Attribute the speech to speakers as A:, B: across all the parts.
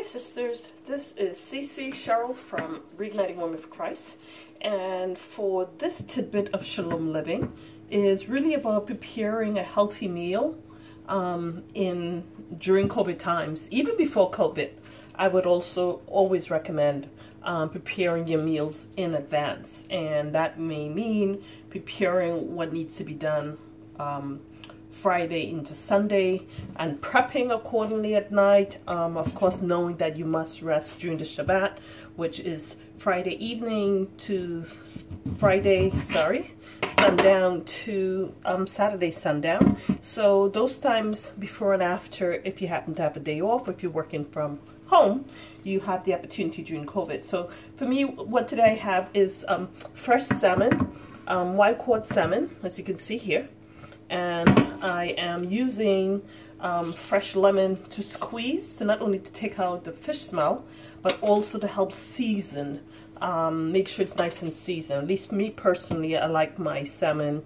A: sisters, this is Cece Cheryl from Reigniting Women for Christ, and for this tidbit of Shalom Living is really about preparing a healthy meal during COVID times. Even before COVID, I would also always recommend preparing your meals in advance, and that may mean preparing what needs to be done Friday into Sunday and prepping accordingly at night. Of course, knowing that you must rest during the Shabbat, which is Friday evening to sundown to Saturday sundown. So those times before and after, if you happen to have a day off, or if you're working from home, you have the opportunity during COVID. So for me, what today I have is fresh salmon, wild caught salmon, as you can see here. And I am using fresh lemon to squeeze, so not only to take out the fish smell, but also to help season, make sure it's nice and seasoned. At least me personally, I like my salmon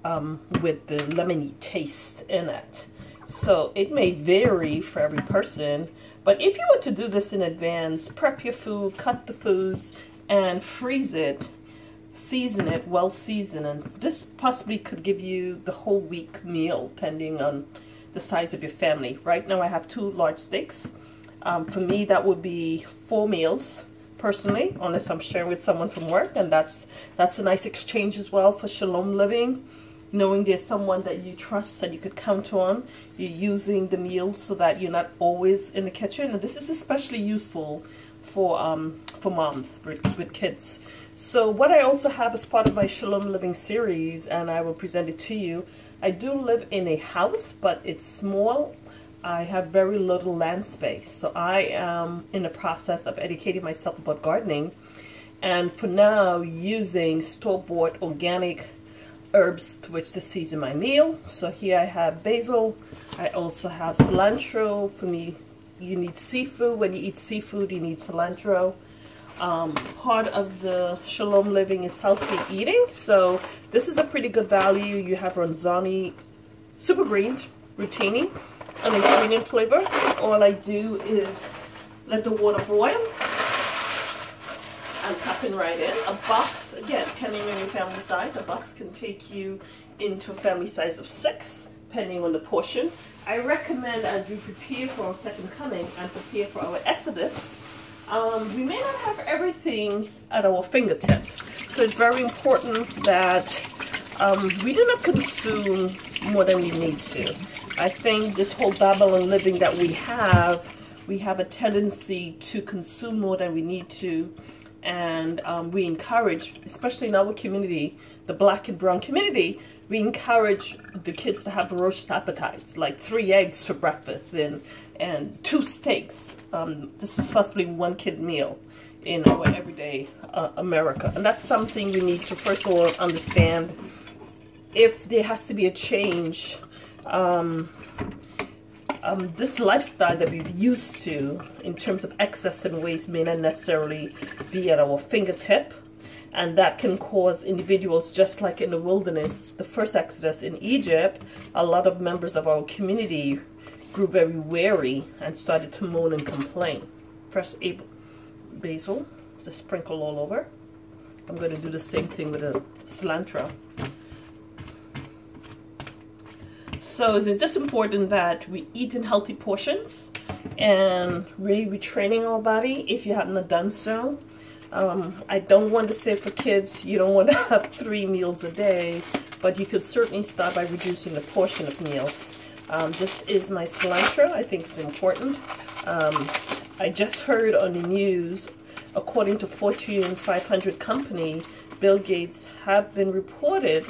A: with the lemony taste in it. So it may vary for every person, but if you were to do this in advance, prep your food, cut the foods, and freeze it, season it, well seasoned, and this possibly could give you the whole week meal depending on the size of your family. Right now I have 2 large steaks. For me, that would be 4 meals personally, unless I'm sharing with someone from work, and that's a nice exchange as well for Shalom Living, knowing there's someone that you trust that you could count on. You're using the meals so that you're not always in the kitchen, and this is especially useful for moms with kids. So what I also have as part of my Shalom Living series, and I will present it to you, I do live in a house, but it's small. I have very little land space. So I am in the process of educating myself about gardening, and for now using store-bought organic herbs to which to season my meal. So here I have basil. I also have cilantro. For me, you need seafood. When you eat seafood, you need cilantro. Part of the Shalom Living is healthy eating, so this is a pretty good value. You have Ronzani super greens, rotini, and a green flavor. All I do is let the water boil and popping right in. A box, again, depending on your family size, a box can take you into a family size of 6, depending on the portion. I recommend, as we prepare for our second coming and prepare for our Exodus, we may not have everything at our fingertips. So it's very important that we do not consume more than we need to. I think this whole Babylon living that we have a tendency to consume more than we need to. And we encourage, especially in our community, the black and brown community, we encourage the kids to have ferocious appetites, like 3 eggs for breakfast and 2 steaks. This is possibly 1 kid meal in our everyday America. And that's something we need to, first of all, understand. If there has to be a change, this lifestyle that we're used to in terms of excess and waste may not necessarily be at our fingertip, and that can cause individuals, just like in the wilderness, the first Exodus in Egypt, a lot of members of our community grew very wary and started to moan and complain. Fresh basil, just sprinkle all over. I'm going to do the same thing with the cilantro. So it's just important that we eat in healthy portions and really retraining our body if you haven't done so. I don't want to say for kids you don't want to have 3 meals a day, but you could certainly start by reducing the portion of meals. This is my cilantro. I think it's important. I just heard on the news, according to Fortune 500 company, Bill Gates have been reported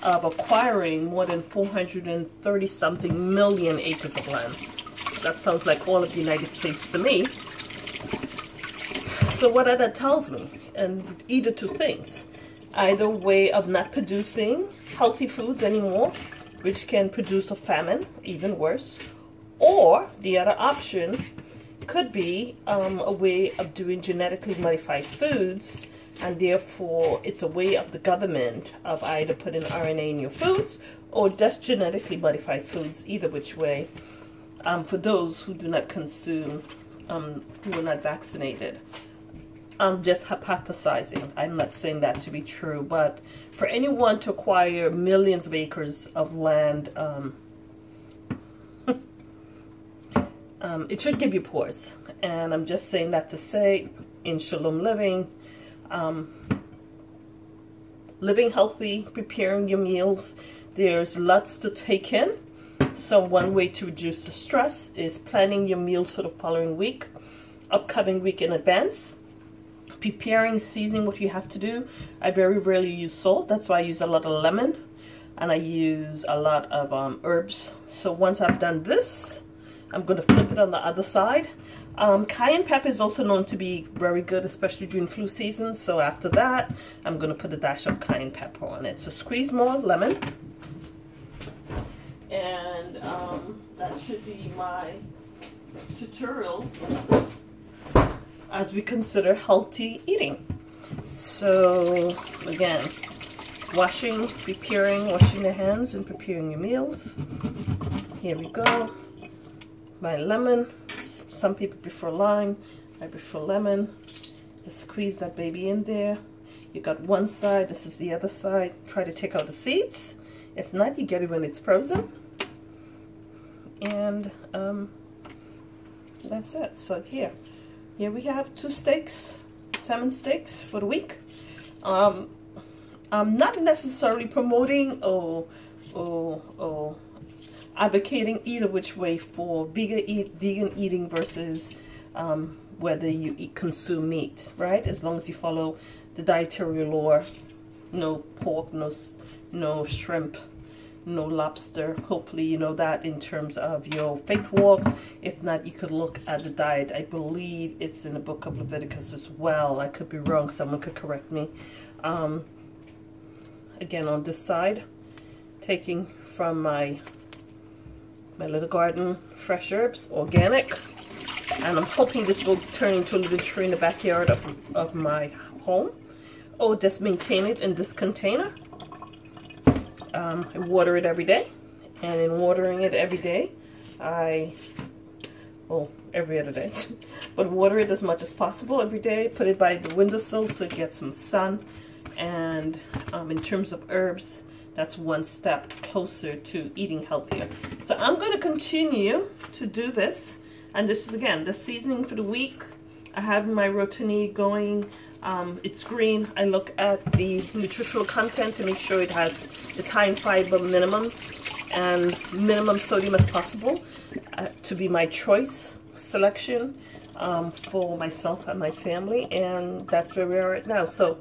A: of acquiring more than 430-something million acres of land. That sounds like all of the United States to me. So what that tells me, and either 2 things, either way of not producing healthy foods anymore, which can produce a famine, even worse, or the other option could be a way of doing genetically modified foods, and therefore it's a way of the government of either putting RNA in your foods or just genetically modified foods, either which way, for those who do not consume who are not vaccinated. I'm just hypothesizing. I'm not saying that to be true, but for anyone to acquire millions of acres of land, it should give you pause. And I'm just saying that to say, in Shalom Living, living healthy, preparing your meals, there's lots to take in. So one way to reduce the stress is planning your meals for the following week, upcoming week in advance. Preparing, seasoning what you have to do. I very rarely use salt. That's why I use a lot of lemon. And I use a lot of herbs. So once I've done this, I'm going to flip it on the other side. Cayenne pepper is also known to be very good, especially during flu season. So after that, I'm going to put a dash of cayenne pepper on it. So squeeze more lemon. And that should be my tutorial as we consider healthy eating. So again, washing the hands and preparing your meals. Here we go. My lemon. Some people prefer lime. I prefer lemon. Just squeeze that baby in there. You got one side, this is the other side. Try to take out the seeds. If not, you get it when it's frozen. And that's it. So here we have 2 steaks, salmon steaks for the week. I'm not necessarily promoting or advocating either which way for vegan eating versus whether you consume meat, right? As long as you follow the dietary law, no pork, no shrimp, no lobster. Hopefully you know that in terms of your faith walk. If not, you could look at the diet. I believe it's in the book of Leviticus as well. I could be wrong, someone could correct me. Again, on this side, taking from my little garden, fresh herbs, organic, and I'm hoping this will turn into a little tree in the backyard of my home. Oh, just maintain it in this container. I water it every day, and in watering it every day, every other day, but water it as much as possible every day. Put it by the windowsill so it gets some sun. And in terms of herbs, that's one step closer to eating healthier. So I'm going to continue to do this. And this is, again, the seasoning for the week. I have my rotini going. It's green. I look at the nutritional content to make sure it's high in fiber minimum and minimum sodium as possible to be my choice selection for myself and my family. And that's where we are right now. So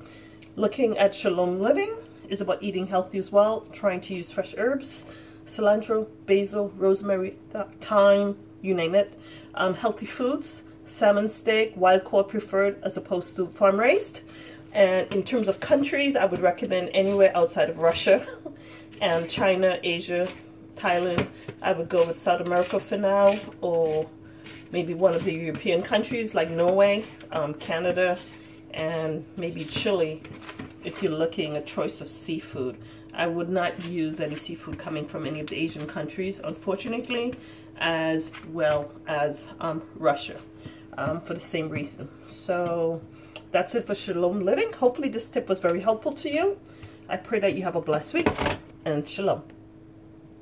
A: looking at Shalom Living is about eating healthy as well, trying to use fresh herbs, cilantro, basil, rosemary, thyme, you name it. Healthy foods, salmon steak, wild caught preferred as opposed to farm raised. And in terms of countries, I would recommend anywhere outside of Russia and China, Asia, Thailand. I would go with South America for now, or maybe one of the European countries like Norway, Canada, and maybe Chile if you're looking at choice of seafood. I would not use any seafood coming from any of the Asian countries, unfortunately, as well as Russia, for the same reason. So that's it for Shalom Living. Hopefully this tip was very helpful to you. I pray that you have a blessed week, and shalom.